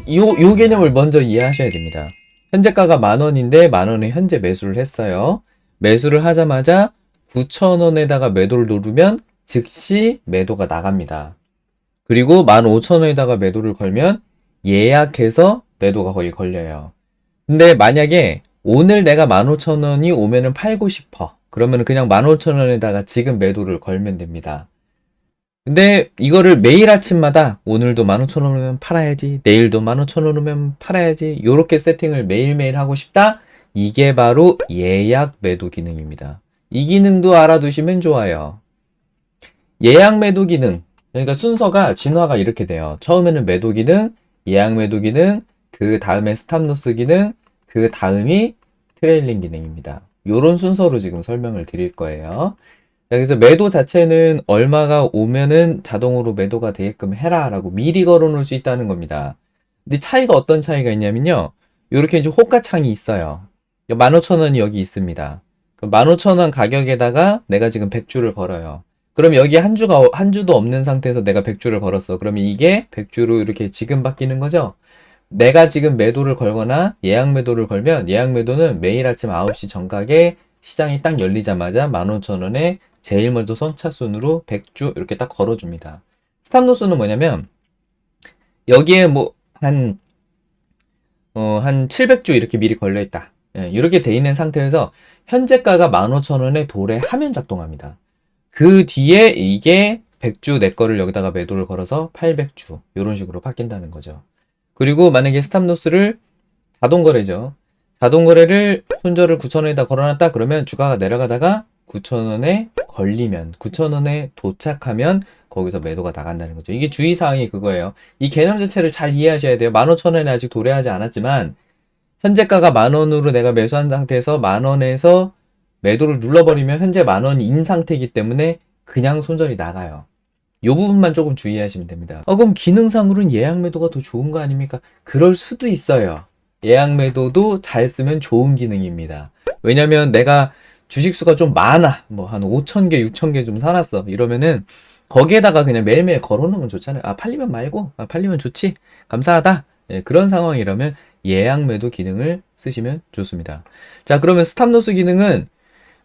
요 개념을 먼저 이해하셔야 됩니다. 현재가가 10,000원인데 10,000원에 현재 매수를 했어요. 매수를 하자마자 9,000원에다가 매도를 누르면 즉시 매도가 나갑니다. 그리고 15,000원에다가 매도를 걸면 예약해서 매도가 거의 걸려요. 근데 만약에 오늘 내가 15,000원이 오면은 팔고 싶어. 그러면 그냥 15,000원에다가 지금 매도를 걸면 됩니다. 근데 이거를 매일 아침마다 오늘도 15,000원이면 팔아야지, 내일도 15,000원이면 팔아야지, 요렇게 세팅을 매일매일 하고 싶다? 이게 바로 예약 매도 기능입니다. 이 기능도 알아두시면 좋아요. 예약 매도 기능. 그러니까 순서가 진화가 이렇게 돼요. 처음에는 매도 기능, 예약 매도 기능, 그 다음에 스탑로스 기능, 그 다음이 트레일링 기능입니다. 요런 순서로 지금 설명을 드릴 거예요. 그래서 매도 자체는 얼마가 오면은 자동으로 매도가 되게끔 해라 라고 미리 걸어 놓을 수 있다는 겁니다. 근데 차이가 어떤 차이가 있냐면요. 요렇게 이제 호가창이 있어요. 15,000원이 여기 있습니다. 15,000원 가격에다가 내가 지금 100주를 걸어요. 그럼 여기 한 주도 없는 상태에서 내가 100주를 걸었어. 그러면 이게 100주로 이렇게 지금 바뀌는 거죠? 내가 지금 매도를 걸거나 예약 매도를 걸면 예약 매도는 매일 아침 9시 정각에 시장이 딱 열리자마자 15,000원에 제일 먼저 선착순으로 100주 이렇게 딱 걸어줍니다. 스탑로스는 뭐냐면 여기에 뭐 한 700주 이렇게 미리 걸려있다. 예, 이렇게 돼 있는 상태에서 현재가가 15,000원에 도래하면 작동합니다. 그 뒤에 이게 100주 내 거를 여기다가 매도를 걸어서 800주 이런 식으로 바뀐다는 거죠. 그리고 만약에 스탑로스를 자동거래죠. 자동거래를 손절을 9,000원에다 걸어놨다 그러면 주가가 내려가다가 9,000원에 걸리면 9,000원에 도착하면 거기서 매도가 나간다는 거죠. 이게 주의사항이 그거예요. 이 개념 자체를 잘 이해하셔야 돼요. 15,000원에 아직 도래하지 않았지만 현재가가 10,000원으로 내가 매수한 상태에서 10,000원에서 매도를 눌러버리면 현재 10,000원인 상태이기 때문에 그냥 손절이 나가요. 이 부분만 조금 주의하시면 됩니다. 그럼 기능상으로는 예약 매도가 더 좋은 거 아닙니까? 그럴 수도 있어요. 예약 매도도 잘 쓰면 좋은 기능입니다. 왜냐면 내가 주식수가 좀 많아. 뭐 한 5,000개, 6,000개 좀 사놨어. 이러면은 거기에다가 그냥 매일매일 걸어놓으면 좋잖아요. 아, 팔리면 말고. 아, 팔리면 좋지. 감사하다. 예, 그런 상황이라면 예약 매도 기능을 쓰시면 좋습니다. 자, 그러면 스탑로스 기능은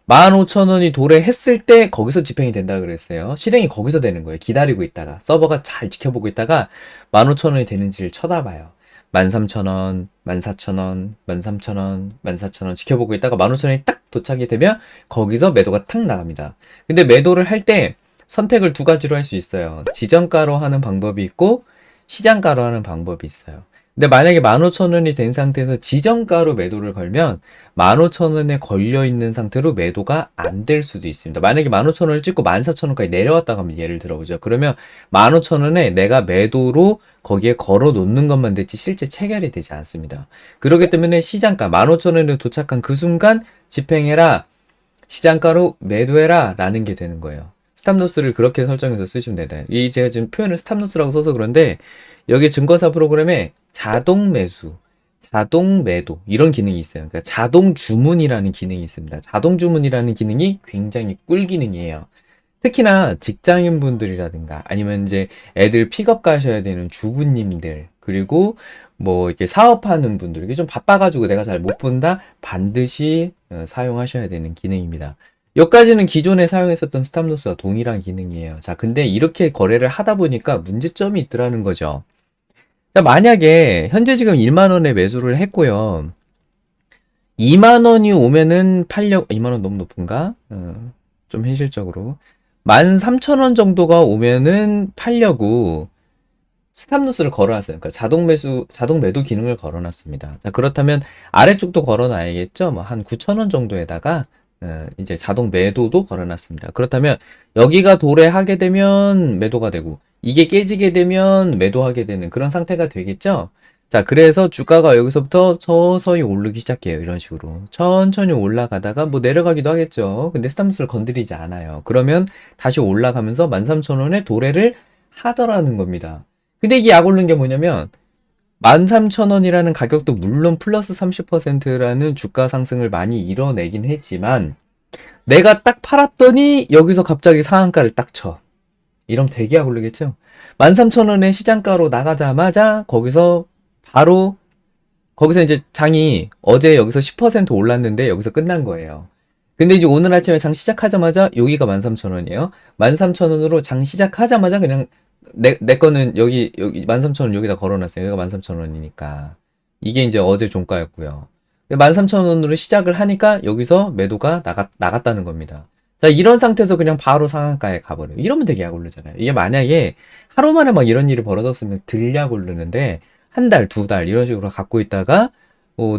15,000원이 도래했을 때 거기서 집행이 된다 그랬어요. 실행이 거기서 되는 거예요. 기다리고 있다가 서버가 잘 지켜보고 있다가 15,000원이 되는지를 쳐다봐요. 13,000원, 14,000원, 13,000원, 14,000원 지켜보고 있다가 15,000원이 딱 도착이 되면 거기서 매도가 탁 나갑니다. 근데 매도를 할 때 선택을 두 가지로 할 수 있어요. 지정가로 하는 방법이 있고 시장가로 하는 방법이 있어요. 근데 만약에 15,000원이 된 상태에서 지정가로 매도를 걸면 15,000원에 걸려있는 상태로 매도가 안 될 수도 있습니다. 만약에 15,000원을 찍고 14,000원까지 내려왔다고 하면 예를 들어보죠. 그러면 15,000원에 내가 매도로 거기에 걸어 놓는 것만 됐지 실제 체결이 되지 않습니다. 그렇기 때문에 시장가 15,000원에 도착한 그 순간 집행해라, 시장가로 매도해라 라는 게 되는 거예요. 스탑로스를 그렇게 설정해서 쓰시면 됩니다. 이 제가 지금 표현을 스탑로스라고 써서 그런데 여기 증권사 프로그램에 자동 매수, 자동 매도 이런 기능이 있어요. 그러니까 자동 주문이라는 기능이 있습니다. 자동 주문이라는 기능이 굉장히 꿀 기능이에요. 특히나 직장인 분들이라든가 아니면 이제 애들 픽업 가셔야 되는 주부님들 그리고 뭐 이렇게 사업하는 분들 이게 좀 바빠가지고 내가 잘 못 본다 반드시 사용하셔야 되는 기능입니다. 여기까지는 기존에 사용했었던 스탑로스와 동일한 기능이에요. 자, 근데 이렇게 거래를 하다 보니까 문제점이 있더라는 거죠. 자, 만약에 현재 지금 1만원에 매수를 했고요. 2만원이 오면은 2만원 너무 높은가? 좀 현실적으로 13,000원 정도가 오면은 팔려고 스탑로스를 걸어놨어요. 그러니까 자동 매도 기능을 걸어놨습니다. 자, 그렇다면 아래쪽도 걸어놔야겠죠? 뭐 한 9,000원 정도에다가 이제 자동 매도도 걸어놨습니다. 그렇다면 여기가 도래하게 되면 매도가 되고 이게 깨지게 되면 매도하게 되는 그런 상태가 되겠죠? 자, 그래서 주가가 여기서부터 서서히 오르기 시작해요. 이런 식으로. 천천히 올라가다가 뭐 내려가기도 하겠죠. 근데 스탑로스를 건드리지 않아요. 그러면 다시 올라가면서 13,000원에 도래를 하더라는 겁니다. 근데 이게 약 오른 게 뭐냐면 13,000원이라는 가격도 물론 플러스 30%라는 주가 상승을 많이 이뤄내긴 했지만 내가 딱 팔았더니 여기서 갑자기 상한가를 딱 쳐. 이러면 되게 약 오르겠죠? 13,000원의 시장가로 나가자마자 거기서 바로 거기서 이제 장이 어제 여기서 10% 올랐는데 여기서 끝난 거예요. 근데 이제 오늘 아침에 장 시작하자마자 여기가 13,000원이에요. 13,000원으로 장 시작하자마자 그냥 내 거는 여기 13,000원 여기다 걸어놨어요. 여기가 13,000원이니까. 이게 이제 어제 종가였고요. 13,000원으로 시작을 하니까 여기서 매도가 나갔다는 겁니다. 자, 이런 상태에서 그냥 바로 상한가에 가버려요. 이러면 되게 약 오르잖아요. 이게 만약에 하루 만에 막 이런 일이 벌어졌으면 들약 오르는데 한 달, 두 달 이런 식으로 갖고 있다가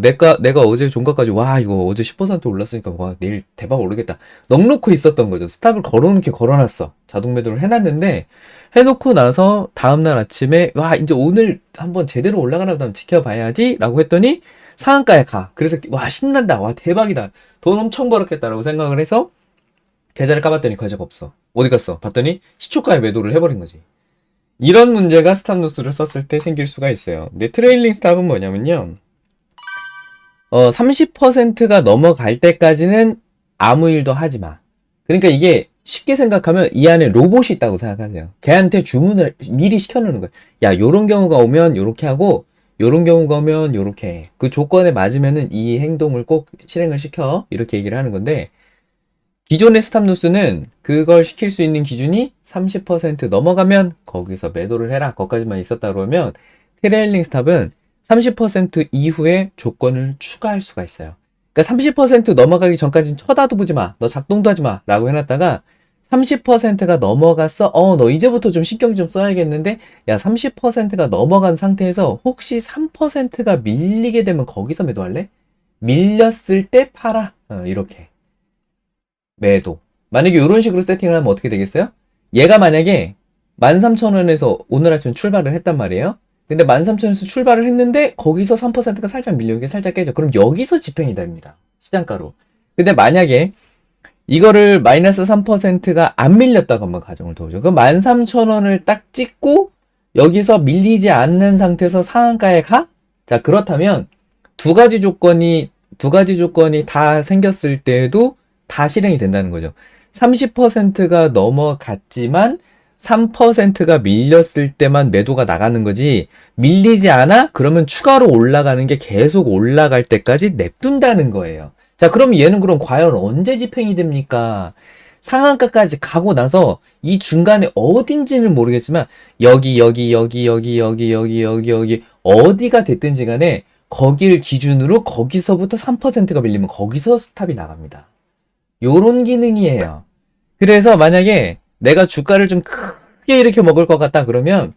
내가 어제 종가까지 와 이거 어제 10% 올랐으니까 와 내일 대박 오르겠다 넉놓고 있었던 거죠. 스탑을 걸어놓게 걸어놨어. 자동 매도를 해놨는데 해놓고 나서 다음날 아침에 와 이제 오늘 한번 제대로 올라가나 보다 지켜봐야지 라고 했더니 상한가에 가. 그래서 와 신난다 와 대박이다 돈 엄청 벌었겠다라고 생각을 해서 계좌를 까봤더니 과자가 없어. 어디 갔어? 봤더니 시초가에 매도를 해버린 거지. 이런 문제가 스탑로스를 썼을 때 생길 수가 있어요. 근데 트레일링 스탑은 뭐냐면요. 30%가 넘어갈 때까지는 아무 일도 하지 마. 그러니까 이게 쉽게 생각하면 이 안에 로봇이 있다고 생각하세요. 걔한테 주문을 미리 시켜놓는 거예요. 야, 요런 경우가 오면 요렇게 하고, 요런 경우가 오면 요렇게 해. 그 조건에 맞으면은 이 행동을 꼭 실행을 시켜. 이렇게 얘기를 하는 건데, 기존의 스탑로스는 그걸 시킬 수 있는 기준이 30% 넘어가면 거기서 매도를 해라. 거기까지만 있었다 그러면 트레일링 스탑은 30% 이후에 조건을 추가할 수가 있어요. 그러니까 30% 넘어가기 전까지는 쳐다도 보지 마. 너 작동도 하지 마. 라고 해놨다가 30%가 넘어갔어. 너 이제부터 좀 신경 좀 써야겠는데 야 30%가 넘어간 상태에서 혹시 3%가 밀리게 되면 거기서 매도할래? 밀렸을 때 팔아. 이렇게. 매도. 만약에 이런 식으로 세팅을 하면 어떻게 되겠어요? 얘가 만약에 13,000원에서 오늘 아침 출발을 했단 말이에요. 근데 13,000원에서 출발을 했는데 거기서 3%가 살짝 밀려. 이게 살짝 깨져. 그럼 여기서 집행이 됩니다. 시장가로. 근데 만약에 이거를 마이너스 3%가 안 밀렸다고 한번 가정을 둬보죠. 그럼 13,000원을 딱 찍고 여기서 밀리지 않는 상태에서 상한가에 가? 자, 그렇다면 두 가지 조건이 다 생겼을 때에도 다 실행이 된다는 거죠. 30%가 넘어갔지만 3%가 밀렸을 때만 매도가 나가는 거지 밀리지 않아? 그러면 추가로 올라가는 게 계속 올라갈 때까지 냅둔다는 거예요. 자, 그럼 얘는 그럼 과연 언제 집행이 됩니까? 상한가까지 가고 나서 이 중간에 어딘지는 모르겠지만 여기 어디가 됐든지 간에 거길 기준으로 거기서부터 3%가 밀리면 거기서 스탑이 나갑니다. 요런 기능이에요. 그래서 만약에 내가 주가를 좀 크게 이렇게 먹을 것 같다 그러면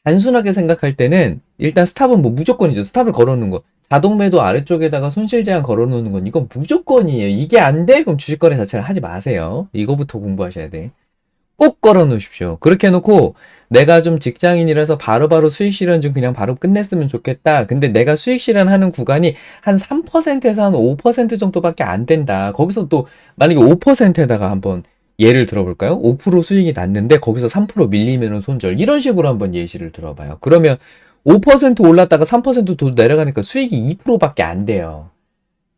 단순하게 생각할 때는 일단 스탑은 뭐 무조건이죠. 스탑을 걸어놓는 거. 자동 매도 아래쪽에다가 손실 제한 걸어놓는 건 이건 무조건이에요. 이게 안 돼? 그럼 주식 거래 자체를 하지 마세요. 이거부터 공부하셔야 돼. 꼭 걸어놓으십시오. 그렇게 해놓고 내가 좀 직장인이라서 바로바로 수익 실현 좀 그냥 바로 끝냈으면 좋겠다. 근데 내가 수익 실현하는 구간이 한 3%에서 한 5% 정도밖에 안 된다. 거기서 또 만약에 5%에다가 한번 예를 들어볼까요? 5% 수익이 났는데 거기서 3% 밀리면은 손절. 이런 식으로 한번 예시를 들어봐요. 그러면 5% 올랐다가 3%도 내려가니까 수익이 2%밖에 안 돼요.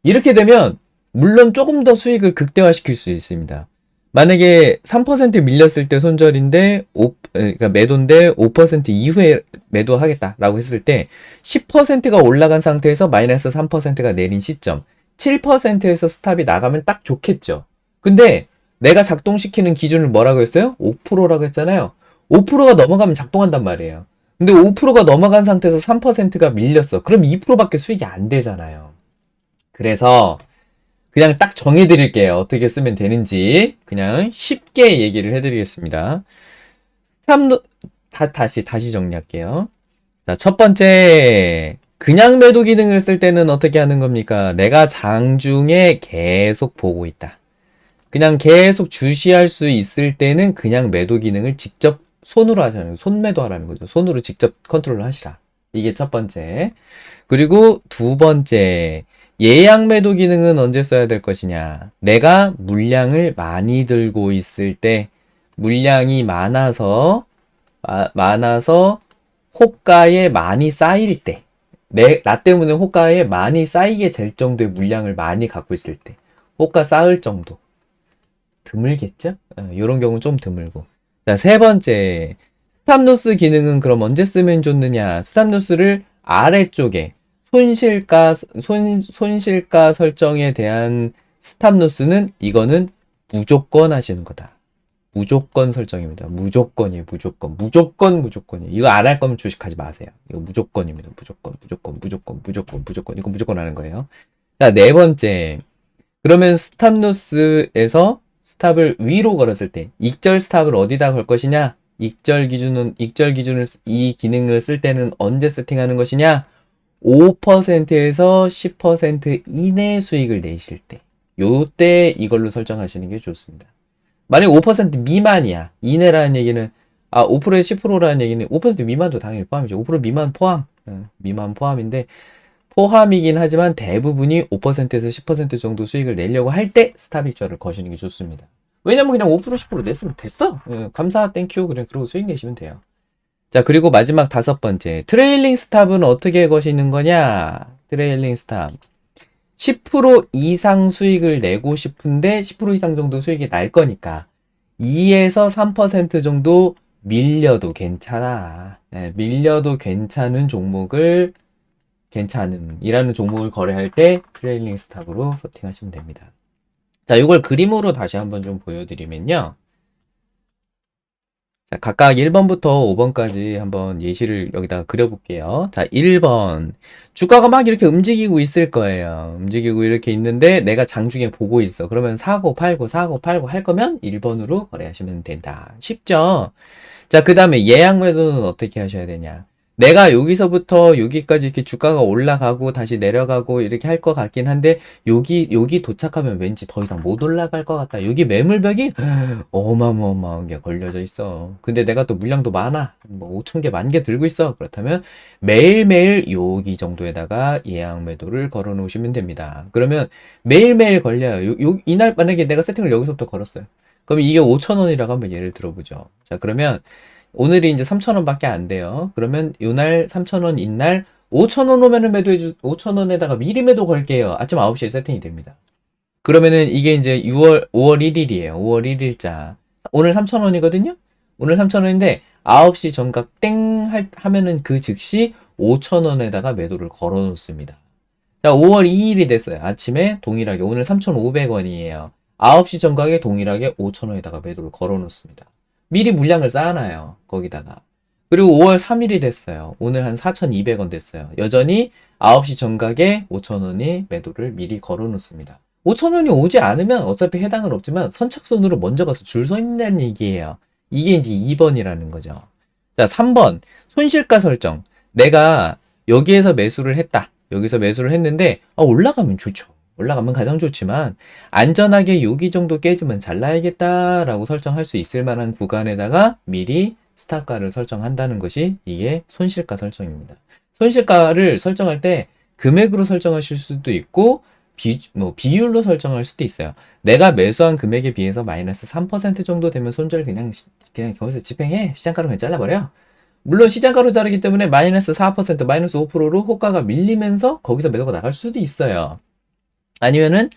이렇게 되면 물론 조금 더 수익을 극대화시킬 수 있습니다. 만약에 3% 밀렸을 때 손절인데 그러니까 매도인데 5% 이후에 매도하겠다라고 했을 때 10%가 올라간 상태에서 마이너스 3%가 내린 시점 7%에서 스탑이 나가면 딱 좋겠죠. 근데 내가 작동시키는 기준을 뭐라고 했어요? 5%라고 했잖아요. 5%가 넘어가면 작동한단 말이에요. 근데 5%가 넘어간 상태에서 3%가 밀렸어. 그럼 2%밖에 수익이 안 되잖아요. 그래서 그냥 딱 정해드릴게요. 어떻게 쓰면 되는지. 그냥 쉽게 얘기를 해드리겠습니다. 다시 정리할게요. 자, 첫 번째. 그냥 매도 기능을 쓸 때는 어떻게 하는 겁니까? 내가 장중에 계속 보고 있다. 그냥 계속 주시할 수 있을 때는 그냥 매도 기능을 직접 손으로 하자는, 손매도 하라는 거죠. 손으로 직접 컨트롤을 하시라. 이게 첫 번째. 그리고 두 번째. 예약 매도 기능은 언제 써야 될 것이냐. 내가 물량을 많이 들고 있을 때, 물량이 많아서 호가에 많이 쌓일 때, 나 때문에 호가에 많이 쌓이게 될 정도의 물량을 많이 갖고 있을 때, 호가 쌓을 정도. 드물겠죠? 이런 경우는 좀 드물고. 자, 세 번째. 스탑로스 기능은 그럼 언제 쓰면 좋느냐. 스탑로스를 아래쪽에 손실가 설정에 대한 스탑로스는 이거는 무조건 하시는 거다. 무조건 설정입니다. 무조건이에요. 무조건이에요. 이거 안 할 거면 주식하지 마세요. 이거 무조건입니다. 무조건. 이거 무조건 하는 거예요. 자, 네 번째. 그러면 스탑로스에서 스탑을 위로 걸었을 때 익절 스탑을 어디다 걸 것이냐? 익절 기준을 이 기능을 쓸 때는 언제 세팅하는 것이냐? 5%에서 10% 이내 수익을 내실 때. 요때 이걸로 설정하시는 게 좋습니다. 만약 5% 미만이야. 이내라는 얘기는 5%에서 10%라는 얘기는 5% 미만도 당연히 포함이죠. 5% 미만 포함. 미만 포함인데 포함이긴 하지만 대부분이 5%에서 10% 정도 수익을 내려고 할 때 스탑 익절을 거시는 게 좋습니다. 왜냐면 그냥 5% 10% 냈으면 됐어. 감사 땡큐 그래 그러고 수익 내시면 돼요. 자, 그리고 마지막 다섯 번째. 트레일링 스탑은 어떻게 거시는 거냐? 트레일링 스탑. 10% 이상 수익을 내고 싶은데 10% 이상 정도 수익이 날 거니까 2에서 3% 정도 밀려도 괜찮아. 네, 밀려도 괜찮은 종목을 괜찮음이라는 종목을 거래할 때 트레일링 스탑으로 세팅하시면 됩니다. 자, 이걸 그림으로 다시 한번 좀 보여드리면요. 자, 각각 1번부터 5번까지 한번 예시를 여기다가 그려볼게요. 자, 1번. 주가가 막 이렇게 움직이고 있을 거예요. 움직이고 이렇게 있는데 내가 장중에 보고 있어. 그러면 사고 팔고 할 거면 1번으로 거래하시면 된다. 쉽죠? 자, 그 다음에 예약 매도는 어떻게 하셔야 되냐? 내가 여기서부터 여기까지 이렇게 주가가 올라가고 다시 내려가고 이렇게 할 것 같긴 한데 여기 도착하면 왠지 더 이상 못 올라갈 것 같다. 여기 매물벽이 어마어마하게 걸려져 있어. 근데 내가 또 물량도 많아. 뭐 5,000개, 10,000개 들고 있어. 그렇다면 매일매일 여기 정도에다가 예약 매도를 걸어 놓으시면 됩니다. 그러면 매일매일 걸려요. 이날 만약에 내가 세팅을 여기서부터 걸었어요. 그럼 이게 5,000원이라고 한번 예를 들어보죠. 자, 그러면 오늘이 이제 3,000원밖에 안 돼요. 그러면 이날 3,000원 인날 5,000원 오면은 5,000원에다가 미리 매도 걸게요. 아침 9시에 세팅이 됩니다. 그러면은 이게 이제 5월 1일이에요. 5월 1일자. 오늘 3,000원이거든요? 오늘 3,000원인데 9시 정각 땡 하면은 그 즉시 5,000원에다가 매도를 걸어 놓습니다. 자, 5월 2일이 됐어요. 아침에 동일하게 오늘 3,500원이에요. 9시 정각에 동일하게 5,000원에다가 매도를 걸어 놓습니다. 미리 물량을 쌓아놔요. 거기다가. 그리고 5월 3일이 됐어요. 오늘 한 4,200원 됐어요. 여전히 9시 정각에 5,000원이 매도를 미리 걸어 놓습니다. 5,000원이 오지 않으면 어차피 해당은 없지만 선착순으로 먼저 가서 줄 서 있는 얘기예요. 이게 이제 2번이라는 거죠. 자, 3번. 손실가 설정. 내가 여기에서 매수를 했다. 여기서 매수를 했는데 올라가면 좋죠. 올라가면 가장 좋지만 안전하게 여기 정도 깨지면 잘라야겠다라고 설정할 수 있을 만한 구간에다가 미리 스탑가를 설정한다는 것이 이게 손실가 설정입니다. 손실가를 설정할 때 금액으로 설정하실 수도 있고 비율로 설정할 수도 있어요. 내가 매수한 금액에 비해서 마이너스 3% 정도 되면 손절 그냥 거기서 집행해. 시장가로 그냥 잘라버려. 물론 시장가로 자르기 때문에 마이너스 4%, 마이너스 5%로 호가가 밀리면서 거기서 매도가 나갈 수도 있어요. 아니면은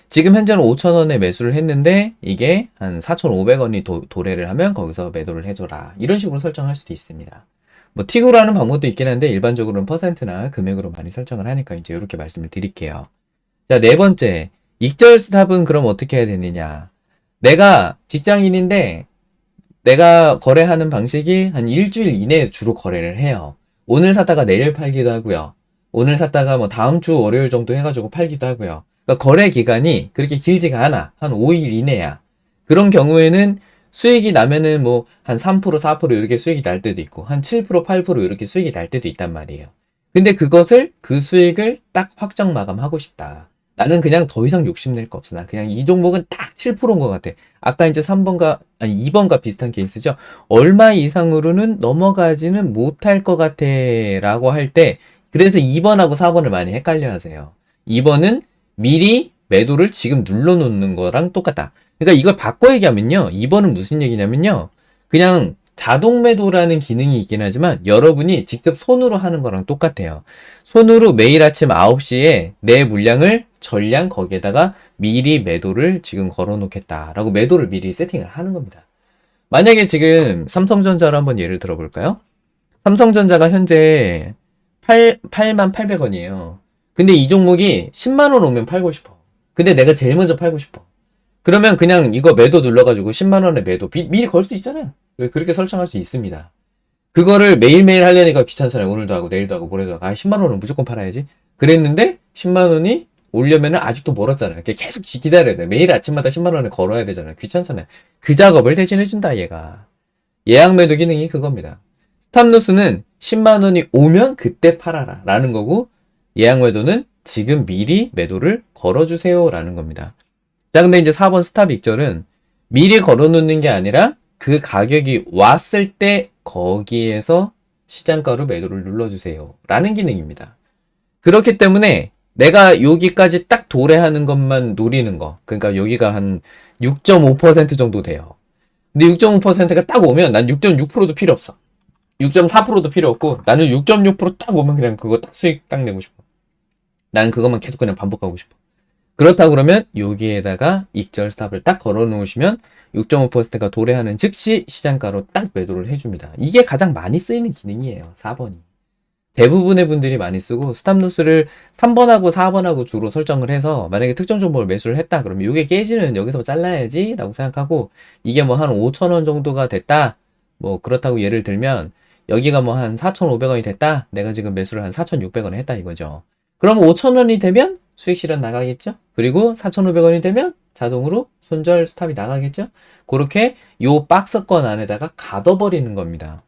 지금 현재는 5,000원에 매수를 했는데 이게 한 4,500원이 도래를 하면 거기서 매도를 해줘라. 이런 식으로 설정할 수도 있습니다. 뭐 틱으로 하는 방법도 있긴 한데 일반적으로는 퍼센트나 금액으로 많이 설정을 하니까 이제 이렇게 말씀을 드릴게요. 자, 네 번째. 익절 스탑은 그럼 어떻게 해야 되느냐. 내가 직장인인데 내가 거래하는 방식이 한 일주일 이내에 주로 거래를 해요. 오늘 샀다가 내일 팔기도 하고요. 오늘 샀다가 뭐 다음 주 월요일 정도 해가지고 팔기도 하고요. 그러니까 거래 기간이 그렇게 길지가 않아. 한 5일 이내야. 그런 경우에는 수익이 나면은 뭐 한 3%, 4% 이렇게 수익이 날 때도 있고 한 7%, 8% 이렇게 수익이 날 때도 있단 말이에요. 근데 그 수익을 딱 확정 마감하고 싶다. 나는 그냥 더 이상 욕심낼 거 없어. 나 그냥 이 종목은 딱 7%인 것 같아. 아까 이제 2번과 비슷한 케이스죠. 얼마 이상으로는 넘어가지는 못할 것 같아. 라고 할 때, 그래서 2번하고 4번을 많이 헷갈려 하세요. 2번은 미리 매도를 지금 눌러놓는 거랑 똑같다. 그러니까 이걸 바꿔 얘기하면요. 2번은 무슨 얘기냐면요. 그냥 자동 매도라는 기능이 있긴 하지만 여러분이 직접 손으로 하는 거랑 똑같아요. 손으로 매일 아침 9시에 내 물량을 전량 거기에다가 미리 매도를 지금 걸어 놓겠다라고 매도를 미리 세팅을 하는 겁니다. 만약에 지금 삼성전자로 한번 예를 들어볼까요? 삼성전자가 현재 88,800원이에요. 근데 이 종목이 10만원 오면 팔고 싶어. 근데 내가 제일 먼저 팔고 싶어. 그러면 그냥 이거 매도 눌러가지고 10만원에 매도 미리 걸 수 있잖아요. 그렇게 설정할 수 있습니다. 그거를 매일매일 하려니까 귀찮잖아요. 오늘도 하고 내일도 하고 모레도 하고 10만원은 무조건 팔아야지. 그랬는데 10만원이 오려면은 아직도 멀었잖아요. 계속 기다려야 돼. 매일 아침마다 10만원을 걸어야 되잖아요. 귀찮잖아요. 그 작업을 대신해준다 얘가. 예약 매도 기능이 그겁니다. 스탑로스는 10만원이 오면 그때 팔아라 라는 거고, 예약 매도는 지금 미리 매도를 걸어주세요 라는 겁니다. 자, 근데 이제 4번 스탑 익절은 미리 걸어놓는 게 아니라 그 가격이 왔을 때 거기에서 시장가로 매도를 눌러주세요 라는 기능입니다. 그렇기 때문에 내가 여기까지 딱 도래하는 것만 노리는 거, 그러니까 여기가 한 6.5% 정도 돼요. 근데 6.5%가 딱 오면 난 6.6%도 필요 없어. 6.4%도 필요 없고 나는 6.6%딱 오면 그냥 그거 딱 수익 딱 내고 싶어. 난 그것만 계속 그냥 반복하고 싶어. 그렇다 그러면 여기에다가 익절 스탑을 딱 걸어 놓으시면 6.5%가 도래하는 즉시 시장가로 딱 매도를 해줍니다. 이게 가장 많이 쓰이는 기능이에요. 4번이. 대부분의 분들이 많이 쓰고, 스탑로스를 3번하고 4번하고 주로 설정을 해서 만약에 특정 종목을 매수를 했다 그러면 이게 깨지는 여기서 잘라야지 라고 생각하고, 이게 뭐 한 5,000원 정도가 됐다, 뭐 그렇다고 예를 들면 여기가 뭐 한 4,500원이 됐다, 내가 지금 매수를 한 4,600원에 했다 이거죠. 그럼 5,000원이 되면 수익 실현 나가겠죠. 그리고 4,500원이 되면 자동으로 손절 스탑이 나가겠죠. 그렇게 요 박스권 안에다가 가둬버리는 겁니다.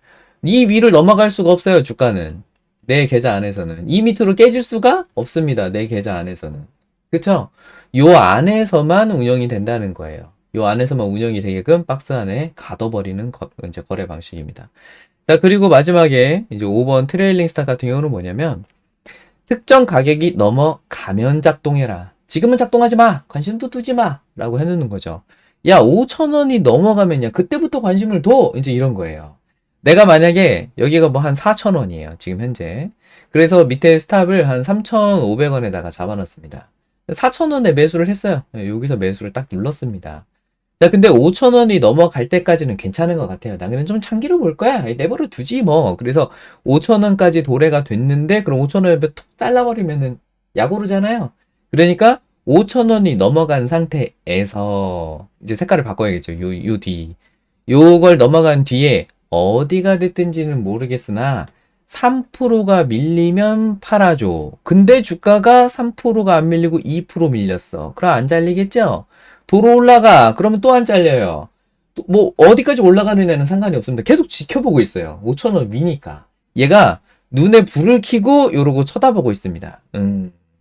이 위를 넘어갈 수가 없어요. 주가는 내 계좌 안에서는 이 밑으로 깨질 수가 없습니다. 내 계좌 안에서는. 그쵸? 요 안에서만 운영이 된다는 거예요. 요 안에서만 운영이 되게끔 박스 안에 가둬버리는 이제 거래 방식입니다. 자, 그리고 마지막에 이제 5번 트레일링 스탑 같은 경우는 뭐냐면, 특정 가격이 넘어가면 작동해라. 지금은 작동하지 마. 관심도 두지 마. 라고 해놓는 거죠. 야, 5,000원이 넘어가면야 그때부터 관심을 둬. 이제 이런 거예요. 내가 만약에 여기가 뭐 한 4,000원이에요. 지금 현재. 그래서 밑에 스탑을 한 3,500원에다가 잡아놨습니다. 4,000원에 매수를 했어요. 여기서 매수를 딱 눌렀습니다. 자, 근데 5,000원이 넘어갈 때까지는 괜찮은 것 같아요. 나 그냥 좀 참기로 볼 거야. 내버려 두지 뭐. 그래서 5,000원까지 도래가 됐는데, 그럼 5,000원에 툭 잘라버리면은 야구르잖아요. 그러니까 5,000원이 넘어간 상태에서 이제 색깔을 바꿔야겠죠. 요 뒤. 요걸 넘어간 뒤에 어디가 됐든지는 모르겠으나 3%가 밀리면 팔아줘. 근데 주가가 3%가 안 밀리고 2% 밀렸어. 그럼 안 잘리겠죠? 도로 올라가. 그러면 또 안 잘려요. 뭐 어디까지 올라가는 애는 상관이 없습니다. 계속 지켜보고 있어요. 5,000원 위니까. 얘가 눈에 불을 켜고 이러고 쳐다보고 있습니다.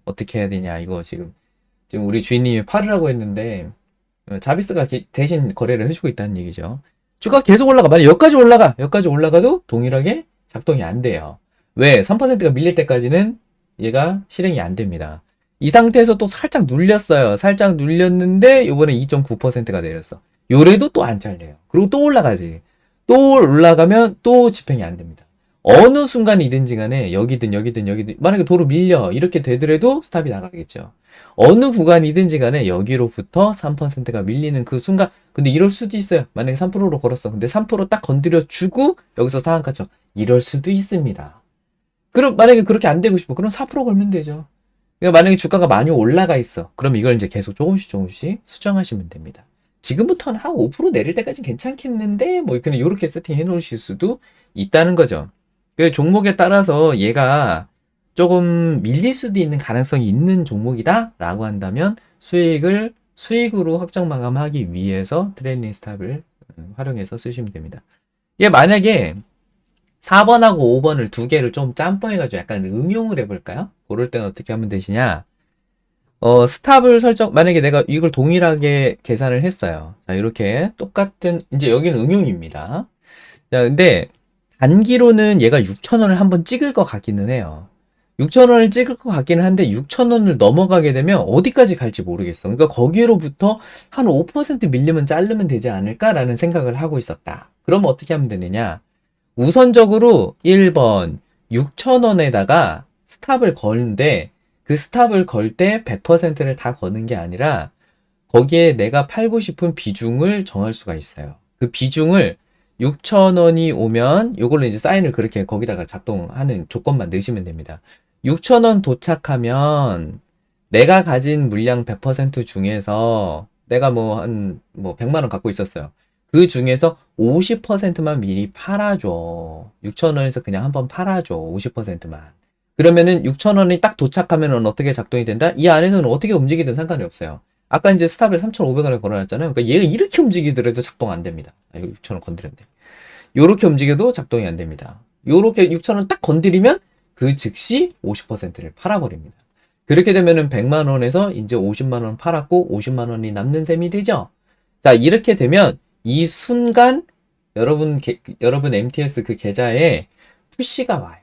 어떻게 해야 되냐 이거 지금 우리 주인님이 팔으라고 했는데 자비스가 대신 거래를 해주고 있다는 얘기죠. 주가 계속 올라가. 만약 여기까지 올라가도 동일하게 작동이 안 돼요. 왜? 3%가 밀릴 때까지는 얘가 실행이 안 됩니다. 이 상태에서 또 살짝 눌렸어요. 살짝 눌렸는데 요번에 2.9%가 내렸어. 요래도 또 안 잘려요. 그리고 또 올라가지. 또 올라가면 또 집행이 안 됩니다. 어느 순간이든지 간에 여기든 만약에 도로 밀려 이렇게 되더라도 스탑이 나가겠죠. 어느 구간이든지 간에 여기로부터 3%가 밀리는 그 순간, 근데 이럴 수도 있어요. 만약에 3%로 걸었어. 근데 3%딱 건드려 주고 여기서 상한가 쳐. 이럴 수도 있습니다. 그럼 만약에 그렇게 안 되고 싶어. 그럼 4% 걸면 되죠. 그러니까 만약에 주가가 많이 올라가 있어. 그럼 이걸 이제 계속 조금씩 수정하시면 됩니다. 지금부터는 한 5% 내릴 때까지 괜찮겠는데 뭐 그냥 이렇게 세팅해 놓으실 수도 있다는 거죠. 그 종목에 따라서 얘가 조금 밀릴 수도 있는 가능성이 있는 종목이다 라고 한다면 수익으로 확정 마감하기 위해서 트레일링 스탑을 활용해서 쓰시면 됩니다. 이게 만약에 4번하고 5번을 두 개를 좀 짬뽕해가지고 약간 응용을 해볼까요? 그럴 때는 어떻게 하면 되시냐? 스탑을 만약에 내가 이걸 동일하게 계산을 했어요. 자, 이렇게 똑같은, 이제 여기는 응용입니다. 자, 근데 단기로는 얘가 6,000원을 한번 찍을 것 같기는 해요. 6,000원을 찍을 것 같기는 한데 6,000원을 넘어가게 되면 어디까지 갈지 모르겠어. 그러니까 거기로부터 한 5% 밀리면 자르면 되지 않을까라는 생각을 하고 있었다. 그럼 어떻게 하면 되느냐? 우선적으로 1번 6,000원에다가 스탑을 거는데 그 스탑을 걸 때 100%를 다 거는 게 아니라 거기에 내가 팔고 싶은 비중을 정할 수가 있어요. 그 비중을 6,000원이 오면 요걸로 이제 사인을 그렇게 거기다가 작동하는 조건만 넣으시면 됩니다. 6,000원 도착하면 내가 가진 물량 100% 중에서 내가 뭐 100만 원 갖고 있었어요. 그 중에서 50%만 미리 팔아줘. 6,000원에서 그냥 한번 팔아줘. 50%만. 그러면은 6,000원이 딱 도착하면은 어떻게 작동이 된다? 이 안에서는 어떻게 움직이든 상관이 없어요. 아까 이제 스탑을 3,500원에 걸어놨잖아요. 그러니까 얘가 이렇게 움직이더라도 작동 안 됩니다. 아, 이거 6,000원 건드렸네. 요렇게 움직여도 작동이 안 됩니다. 요렇게 6,000원 딱 건드리면 그 즉시 50%를 팔아버립니다. 그렇게 되면은 100만 원에서 이제 50만 원 팔았고 50만 원이 남는 셈이 되죠. 자, 이렇게 되면 이 순간 여러분 MTS 그 계좌에 푸시가 와요.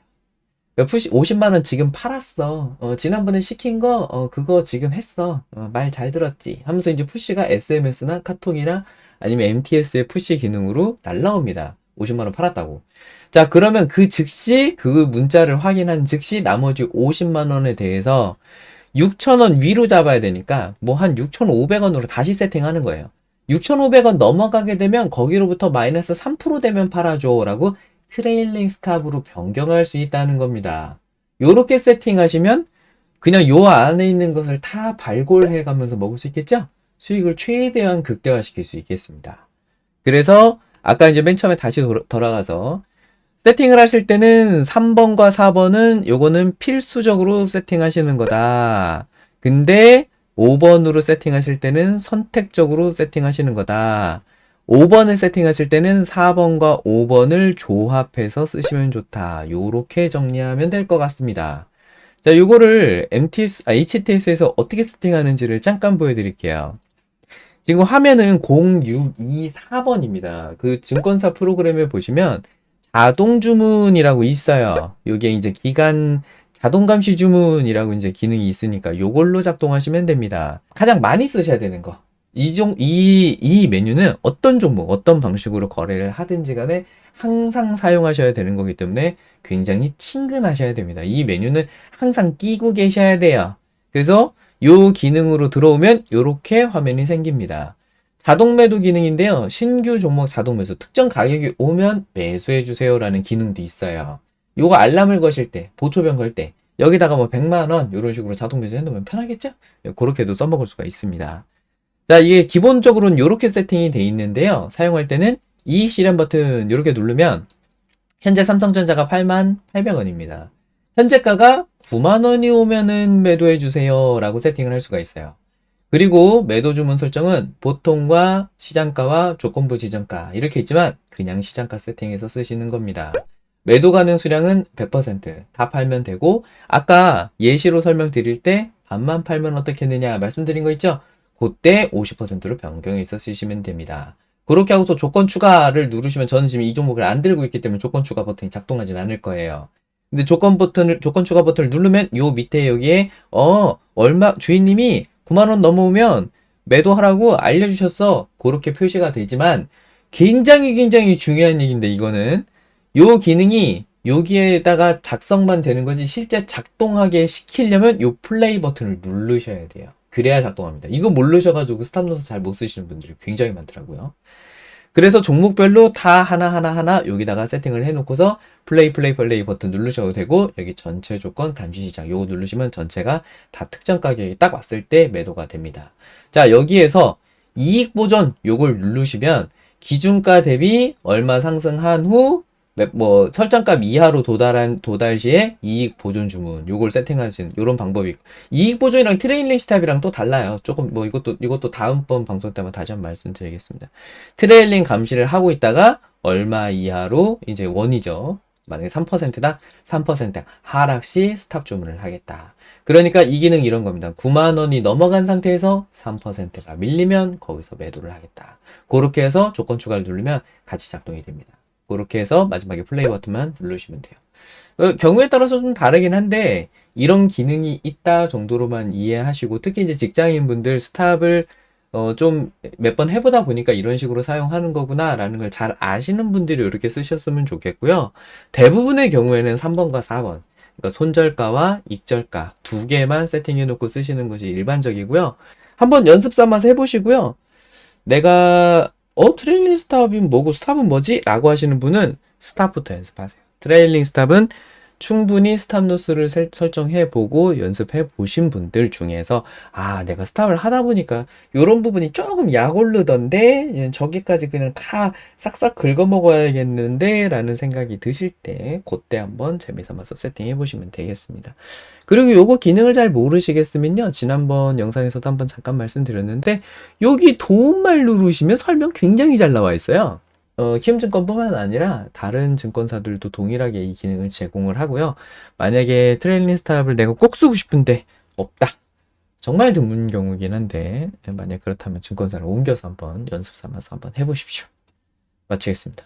그러니까 푸시 50만 원 지금 팔았어. 지난번에 시킨 거 그거 지금 했어. 말 잘 들었지. 하면서 이제 푸시가 SMS나 카톡이나 아니면 MTS의 푸시 기능으로 날라옵니다. 50만 원 팔았다고. 자, 그러면 그 즉시 그 문자를 확인한 즉시 나머지 50만 원에 대해서 6,000원 위로 잡아야 되니까 뭐 한 6,500원으로 다시 세팅하는 거예요. 6,500원 넘어가게 되면 거기로부터 마이너스 3% 되면 팔아줘 라고 트레일링 스탑으로 변경할 수 있다는 겁니다. 요렇게 세팅하시면 그냥 요 안에 있는 것을 다 발골해 가면서 먹을 수 있겠죠? 수익을 최대한 극대화시킬 수 있겠습니다. 그래서 아까 이제 맨 처음에 다시 돌아가서 세팅을 하실 때는 3번과 4번은 요거는 필수적으로 세팅하시는 거다. 근데 5번으로 세팅하실 때는 선택적으로 세팅하시는 거다. 5번을 세팅하실 때는 4번과 5번을 조합해서 쓰시면 좋다. 요렇게 정리하면 될 것 같습니다. 자, 요거를 HTS에서 어떻게 세팅하는지를 잠깐 보여드릴게요. 지금 화면은 0624번입니다. 그 증권사 프로그램에 보시면 자동 주문이라고 있어요. 요게 이제 기간 자동 감시 주문이라고 이제 기능이 있으니까 요걸로 작동하시면 됩니다. 가장 많이 쓰셔야 되는 거. 이 메뉴는 어떤 종목, 어떤 방식으로 거래를 하든지 간에 항상 사용하셔야 되는 거기 때문에 굉장히 친근하셔야 됩니다. 이 메뉴는 항상 끼고 계셔야 돼요. 그래서 요 기능으로 들어오면 요렇게 화면이 생깁니다. 자동 매도 기능인데요. 신규 종목 자동 매수, 특정 가격이 오면 매수해 주세요라는 기능도 있어요. 요거 알람을 거실 때, 보초병 걸 때, 여기다가 뭐 100만 원 이런 식으로 자동 매수 해놓으면 편하겠죠? 그렇게도 써먹을 수가 있습니다. 자, 이게 기본적으로는 이렇게 세팅이 돼 있는데요. 사용할 때는 이 실행 버튼 이렇게 누르면 현재 삼성전자가 88,800원입니다. 현재가가 90,000원이 오면은 매도해 주세요 라고 세팅을 할 수가 있어요. 그리고 매도 주문 설정은 보통과 시장가와 조건부 지정가 이렇게 있지만 그냥 시장가 세팅해서 쓰시는 겁니다. 매도 가능 수량은 100%다 팔면 되고 아까 예시로 설명드릴 때 반만 팔면 어떻게 했느냐 말씀드린 거 있죠? 그때 50%로 변경해서 쓰시면 됩니다. 그렇게 하고서 조건 추가를 누르시면 저는 지금 이 종목을 안 들고 있기 때문에 조건 추가 버튼이 작동하진 않을 거예요. 근데 조건 추가 버튼을 누르면 요 밑에 여기에 주인님이 90,000원 넘어오면 매도하라고 알려주셨어. 그렇게 표시가 되지만 굉장히 중요한 얘기인데 이거는 요 기능이 여기에다가 작성만 되는 거지 실제 작동하게 시키려면 요 플레이 버튼을 누르셔야 돼요. 그래야 작동합니다. 이거 모르셔가지고 스탑로스 잘 못 쓰시는 분들이 굉장히 많더라고요. 그래서 종목별로 다 하나 여기다가 세팅을 해놓고서 플레이 버튼 누르셔도 되고 여기 전체 조건 감시시장 요거 누르시면 전체가 다 특정 가격이 딱 왔을 때 매도가 됩니다. 자, 여기에서 이익 보존 요걸 누르시면 기준가 대비 얼마 상승한 후 설정값 이하로 도달 시에 이익 보존 주문 요걸 세팅하신 요런 방법이 있고 이익 보존이랑 트레일링 스탑이랑 또 달라요. 조금 이것도 다음번 방송 때만 다시 한번 말씀드리겠습니다. 트레일링 감시를 하고 있다가 얼마 이하로 이제 원이죠. 만약에 3%다 3% 하락 시 스탑 주문을 하겠다. 그러니까 이 기능 이런 겁니다. 90,000원이 넘어간 상태에서 3%가 밀리면 거기서 매도를 하겠다. 그렇게 해서 조건 추가를 누르면 같이 작동이 됩니다. 그렇게 해서 마지막에 플레이 버튼만 누르시면 돼요. 경우에 따라서 좀 다르긴 한데 이런 기능이 있다 정도로만 이해하시고 특히 이제 직장인분들 스탑을 좀 몇 번 해보다 보니까 이런 식으로 사용하는 거구나 라는 걸 잘 아시는 분들이 이렇게 쓰셨으면 좋겠고요. 대부분의 경우에는 3번과 4번 그러니까 손절가와 익절가 두 개만 세팅해 놓고 쓰시는 것이 일반적이고요. 한번 연습 삼아서 해보시고요. 내가 트레일링 스탑이 뭐고 스탑은 뭐지? 라고 하시는 분은 스탑부터 연습하세요. 트레일링 스탑은 충분히 스탑 노스를 설정해 보고 연습해 보신 분들 중에서 내가 스탑을 하다 보니까 이런 부분이 조금 약 오르던데 저기까지 그냥 다 싹싹 긁어 먹어야겠는데 라는 생각이 드실 때 그때 한번 재미삼아서 세팅해 보시면 되겠습니다. 그리고 요거 기능을 잘 모르시겠으면요, 지난번 영상에서도 한번 잠깐 말씀드렸는데 여기 도움말 누르시면 설명 굉장히 잘 나와 있어요. 키움증권뿐만 아니라 다른 증권사들도 동일하게 이 기능을 제공을 하고요. 만약에 트레일링 스탑을 내가 꼭 쓰고 싶은데 없다. 정말 드문 경우긴 한데 만약 그렇다면 증권사를 옮겨서 한번 연습 삼아서 한번 해보십시오. 마치겠습니다.